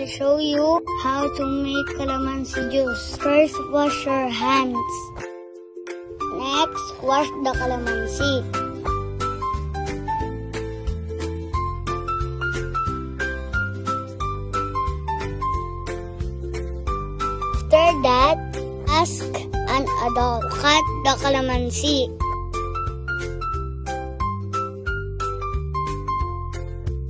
show you how to make calamansi juice. First, wash your hands. Next, wash the calamansi. After that, ask an adult to cut the calamansi.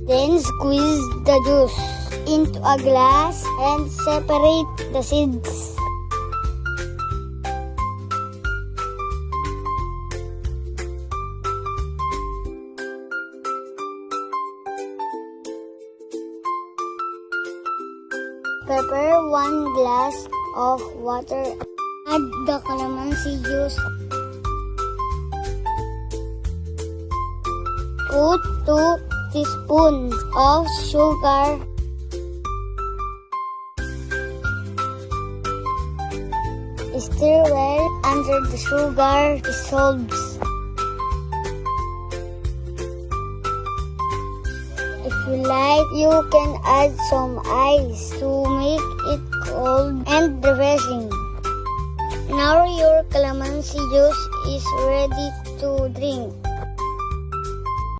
Then squeeze the juice into a glass and separate the seeds. Prepare 1 glass of water. Add the calamansi juice. Put 2 teaspoons of sugar. Stir well until the sugar dissolves. If you like, you can add some ice to make it cold and refreshing. Now your calamansi juice is ready to drink.